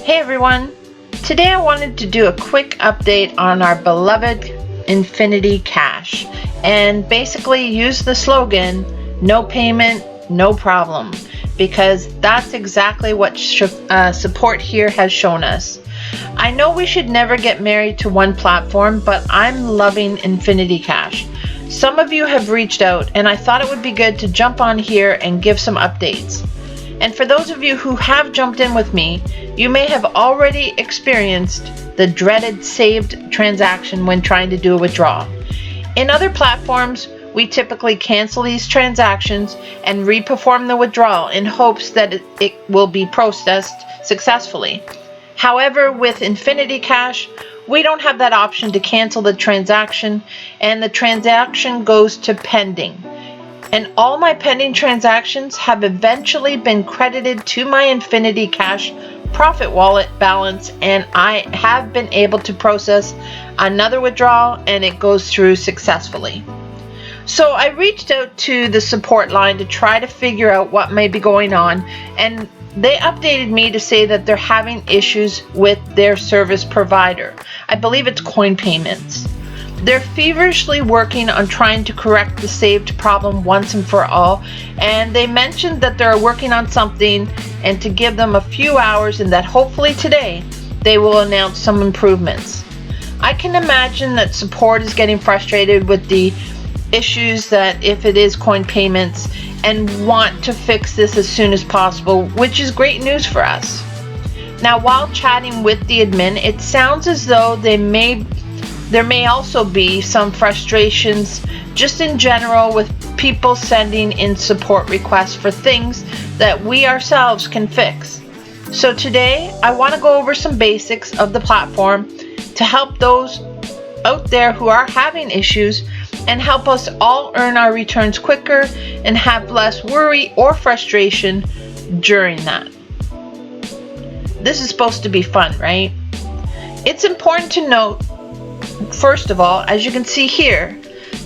Hey everyone! Today I wanted to do a quick update on our beloved Infinity Cash and basically use the slogan, no payment, no problem, because that's exactly what support here has shown us. I know we should never get married to one platform, but I'm loving Infinity Cash. Some of you have reached out and I thought it would be good to jump on here and give some updates. And for those of you who have jumped in with me, you may have already experienced the dreaded saved transaction when trying to do a withdrawal. In other platforms, we typically cancel these transactions and re-perform the withdrawal in hopes that it will be processed successfully. However, with Infinity Cash, we don't have that option to cancel the transaction, and the transaction goes to pending. And all my pending transactions have eventually been credited to my Infinity Cash profit wallet balance, and I have been able to process another withdrawal and it goes through successfully. So I reached out to the support line to try to figure out what may be going on, and they updated me to say that they're having issues with their service provider. I believe it's Coin Payments. They're feverishly working on trying to correct the saved problem once and for all, and they mentioned that they're working on something and to give them a few hours and that hopefully today they will announce some improvements. I can imagine that support is getting frustrated with the issues that if it is Coin Payments and want to fix this as soon as possible, which is great news for us. Now, while chatting with the admin, it sounds as though there may also be some frustrations just in general with people sending in support requests for things that we ourselves can fix. So today I want to go over some basics of the platform to help those out there who are having issues and help us all earn our returns quicker and have less worry or frustration during that. This is supposed to be fun, right? It's important to note, first of all, as you can see here,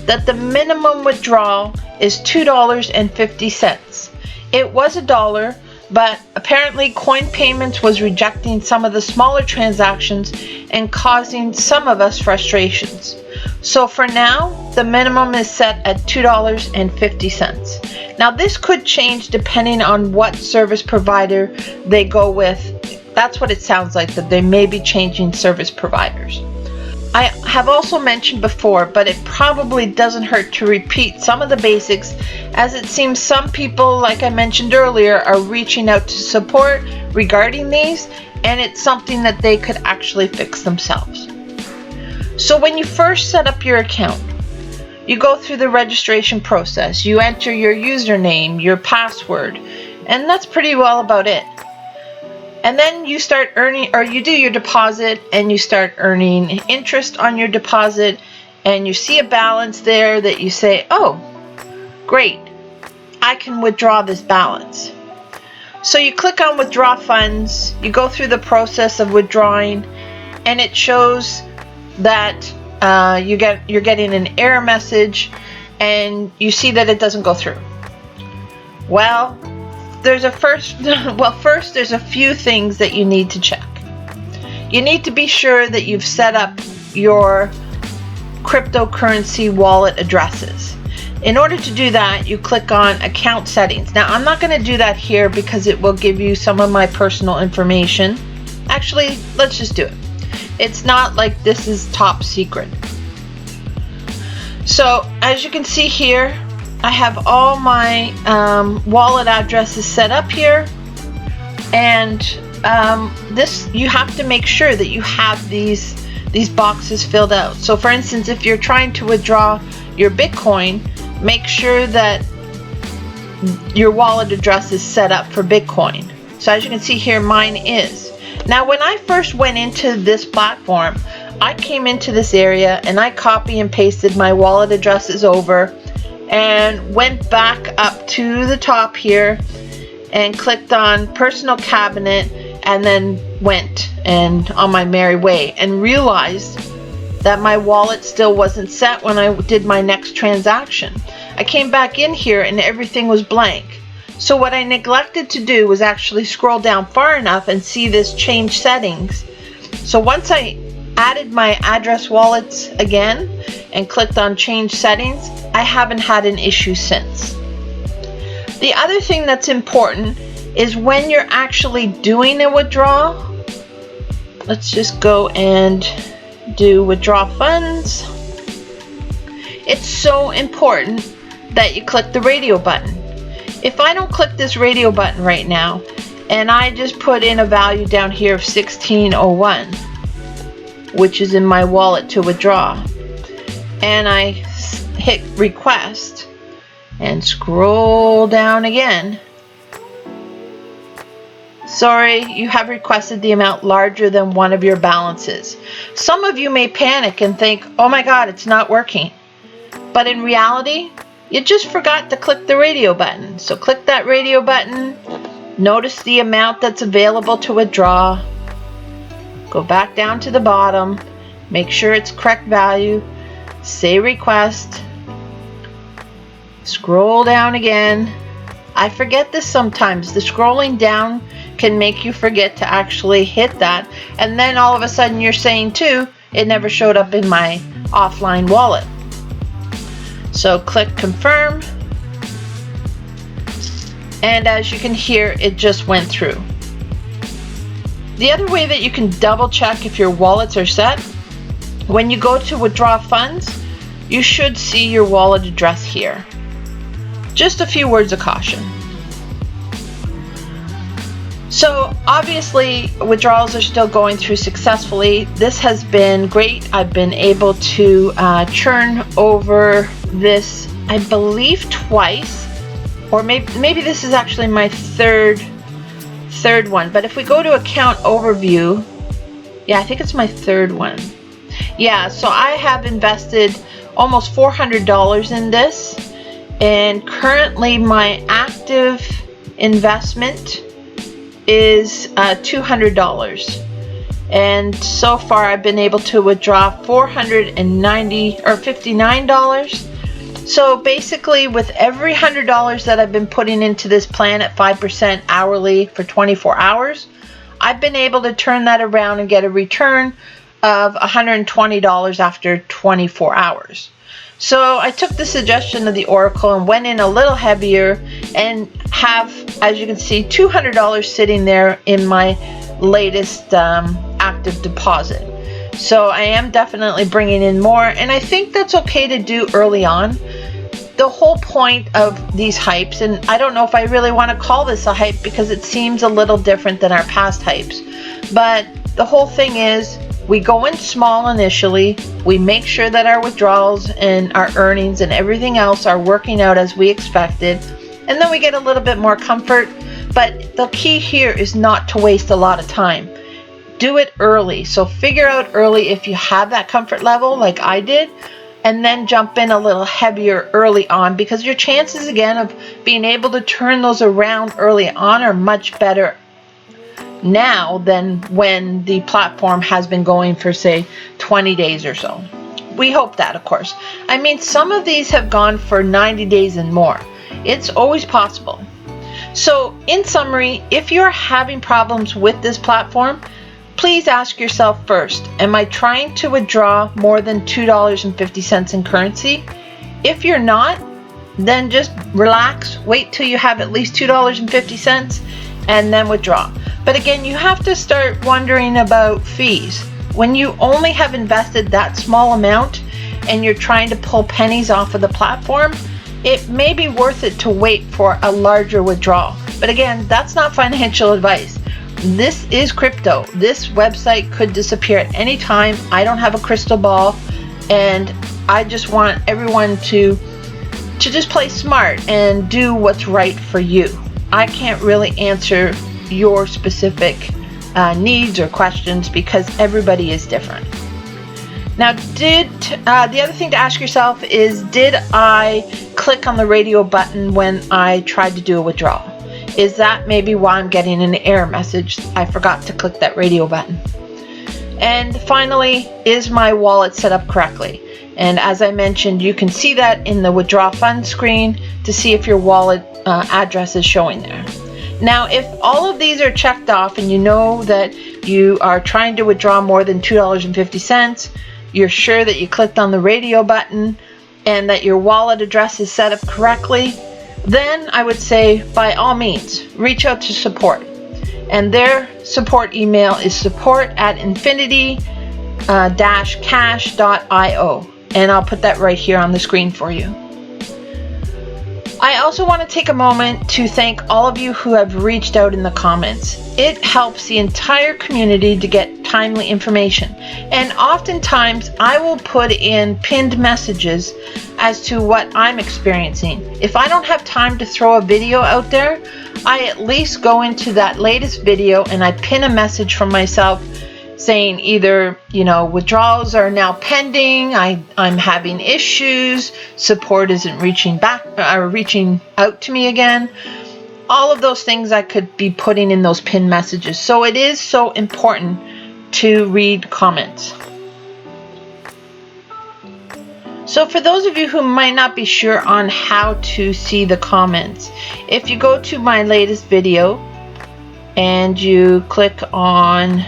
that the minimum withdrawal is $2.50. It was $1, but apparently Coin Payments was rejecting some of the smaller transactions and causing some of us frustrations. So for now, the minimum is set at $2.50. Now this could change depending on what service provider they go with. That's what it sounds like, that they may be changing service providers. I have also mentioned before, but it probably doesn't hurt to repeat some of the basics, as it seems some people, like I mentioned earlier, are reaching out to support regarding these, and it's something that they could actually fix themselves. So when you first set up your account, you go through the registration process. You enter your username, your password, and that's pretty well about it. And then you start earning, or you do your deposit and you start earning interest on your deposit, and you see a balance there that you say, oh, great, I can withdraw this balance. So you click on withdraw funds, you go through the process of withdrawing, and it shows that you're getting an error message and you see that it doesn't go through. Well, first there's a few things that you need to check. You need to be sure that you've set up your cryptocurrency wallet addresses. In order to do that, you click on account settings. Now, I'm not going to do that here because it will give you some of my personal information. Actually, let's just do it. It's not like this is top secret. So, as you can see here, I have all my wallet addresses set up here, and this, you have to make sure that you have these boxes filled out. So for instance, if you're trying to withdraw your Bitcoin, make sure that your wallet address is set up for Bitcoin. So as you can see here, mine is. Now when I first went into this platform, I came into this area and I copy and pasted my wallet addresses over and went back up to the top here and clicked on personal cabinet, and then went and on my merry way, and realized that my wallet still wasn't set when I did my next transaction. I came back in here and everything was blank. So what I neglected to do was actually scroll down far enough and see this change settings. So once I added my address wallets again and clicked on change settings, I haven't had an issue since. The other thing that's important is when you're actually doing a withdrawal, let's just go and do withdraw funds. It's so important that you click the radio button. If I don't click this radio button right now and I just put in a value down here of 1601, which is in my wallet to withdraw, and I hit request and scroll down again, sorry, you have requested the amount larger than one of your balances. Some of you may panic and think, oh my God, it's not working. But in reality, you just forgot to click the radio button. So click that radio button, notice the amount that's available to withdraw, go back down to the bottom, make sure it's correct value, say request, scroll down again. I forget this sometimes. The scrolling down can make you forget to actually hit that, and then all of a sudden you're saying too, it never showed up in my offline wallet. So click confirm, and as you can hear, it just went through. The other way that you can double check if your wallets are set, when you go to withdraw funds, you should see your wallet address here. Just a few words of caution. So obviously withdrawals are still going through successfully. This has been great. I've been able to churn over this, I believe, twice, or maybe this is actually my third one. But if we go to account overview, yeah, I think it's my third one. Yeah, so I have invested almost $400 in this, and currently my active investment is $200, and so far I've been able to withdraw $459. So basically, with every $100 that I've been putting into this plan at 5% hourly for 24 hours, I've been able to turn that around and get a return of $120 after 24 hours. So I took the suggestion of the Oracle and went in a little heavier and have, as you can see, $200 sitting there in my latest active deposit. So I am definitely bringing in more, and I think that's okay to do early on. The whole point of these hypes, and I don't know if I really want to call this a hype because it seems a little different than our past hypes, but the whole thing is, we go in small initially, we make sure that our withdrawals and our earnings and everything else are working out as we expected, and then we get a little bit more comfort. But the key here is not to waste a lot of time. Do it early. So figure out early if you have that comfort level like I did, and then jump in a little heavier early on, because your chances again of being able to turn those around early on are much better now than when the platform has been going for, say, 20 days or so. We hope that, of course. I mean, some of these have gone for 90 days and more. It's always possible. So in summary, if you're having problems with this platform, please ask yourself first, am I trying to withdraw more than $2.50 in currency? If you're not, then just relax, wait till you have at least $2.50 and then withdraw. But again, you have to start wondering about fees. When you only have invested that small amount and you're trying to pull pennies off of the platform, it may be worth it to wait for a larger withdrawal. But again, that's not financial advice. This is crypto. This website could disappear at any time. I don't have a crystal ball, and I just want everyone to just play smart and do what's right for you. I can't really answer your specific needs or questions because everybody is different. Now, the other thing to ask yourself is, did I click on the radio button when I tried to do a withdrawal? Is that maybe why I'm getting an error message? I forgot to click that radio button. And finally, is my wallet set up correctly? And as I mentioned, you can see that in the withdraw funds screen to see if your wallet address is showing there. Now, if all of these are checked off and you know that you are trying to withdraw more than $2.50, you're sure that you clicked on the radio button and that your wallet address is set up correctly, then I would say by all means, reach out to support. And their support email is support@infinity-cash.io. And I'll put that right here on the screen for you. I also want to take a moment to thank all of you who have reached out in the comments. It helps the entire community to get timely information. And oftentimes I will put in pinned messages as to what I'm experiencing. If I don't have time to throw a video out there, I at least go into that latest video and I pin a message from myself saying either, withdrawals are now pending, I'm having issues, support isn't reaching out to me again. All of those things I could be putting in those pinned messages. So it is so important to read comments. So for those of you who might not be sure on how to see the comments, if you go to my latest video and you click on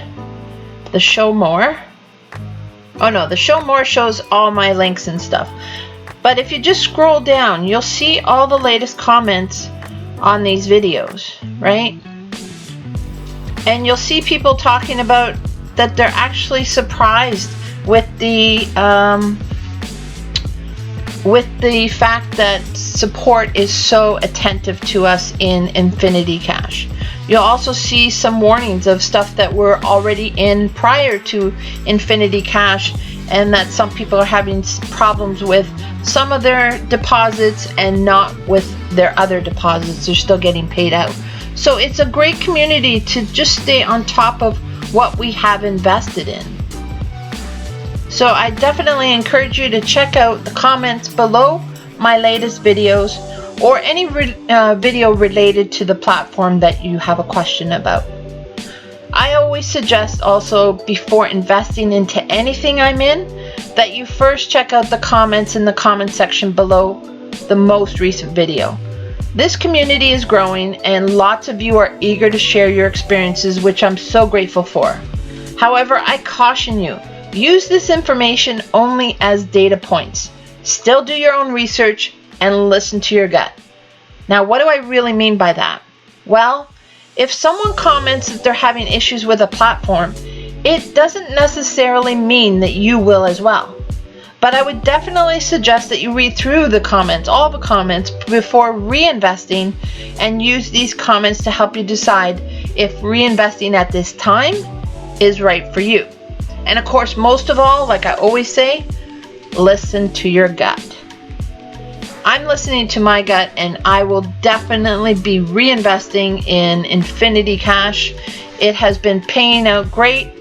the show more, the show more shows all my links and stuff, but if you just scroll down, you'll see all the latest comments on these videos, right? And you'll see people talking about that they're actually surprised with the fact that support is so attentive to us in Infinity Cash. You'll also see some warnings of stuff that were already in prior to Infinity Cash, and that some people are having problems with some of their deposits and not with their other deposits. They're still getting paid out. So it's a great community to just stay on top of what we have invested in. So I definitely encourage you to check out the comments below my latest videos or any video related to the platform that you have a question about. I always suggest also, before investing into anything I'm in, that you first check out the comments in the comment section below the most recent video. This community is growing and lots of you are eager to share your experiences, which I'm so grateful for. However, I caution you, use this information only as data points. Still do your own research and listen to your gut. Now, what do I really mean by that? Well, if someone comments that they're having issues with a platform, it doesn't necessarily mean that you will as well. But I would definitely suggest that you read through the comments, all the comments, before reinvesting, and use these comments to help you decide if reinvesting at this time is right for you. And of course, most of all, like I always say, listen to your gut. I'm listening to my gut, and I will definitely be reinvesting in Infinity Cash. It has been paying out great,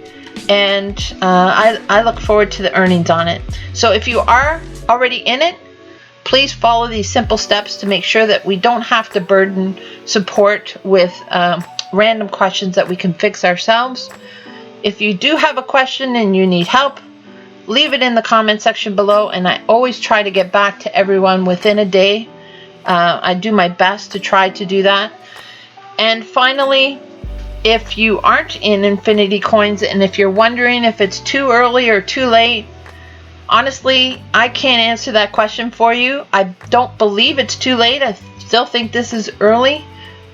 and I look forward to the earnings on it. So if you are already in it, please follow these simple steps to make sure that we don't have to burden support with random questions that we can fix ourselves. If you do have a question and you need help, leave it in the comment section below, and I always try to get back to everyone within a day. I do my best to try to do that. And finally, if you aren't in Infinity Coins and if you're wondering if it's too early or too late, honestly, I can't answer that question for you. I don't believe it's too late. I still think this is early.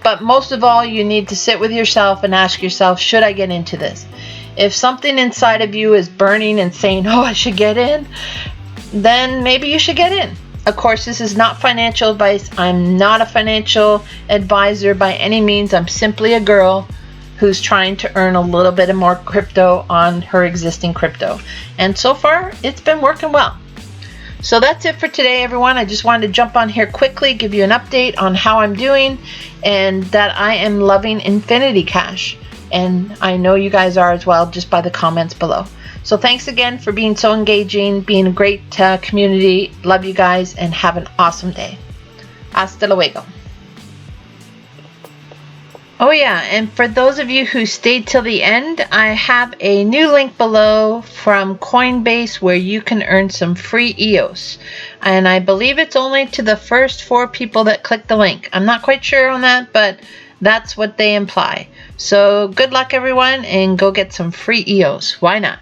But most of all, you need to sit with yourself and ask yourself, should I get into this? If something inside of you is burning and saying, oh, I should get in, then maybe you should get in. Of course, this is not financial advice. I'm not a financial advisor by any means. I'm simply a girl who's trying to earn a little bit of more crypto on her existing crypto. And so far, it's been working well. So that's it for today, everyone. I just wanted to jump on here quickly, give you an update on how I'm doing, and that I am loving Infinity Cash. And I know you guys are as well, just by the comments below. So thanks again for being so engaging, being a great community. Love you guys, and have an awesome day. Hasta luego. Oh yeah, and for those of you who stayed till the end, I have a new link below from Coinbase where you can earn some free EOS. And I believe it's only to the first 4 people that click the link. I'm not quite sure on that, but that's what they imply. So good luck everyone, and go get some free EOS. Why not?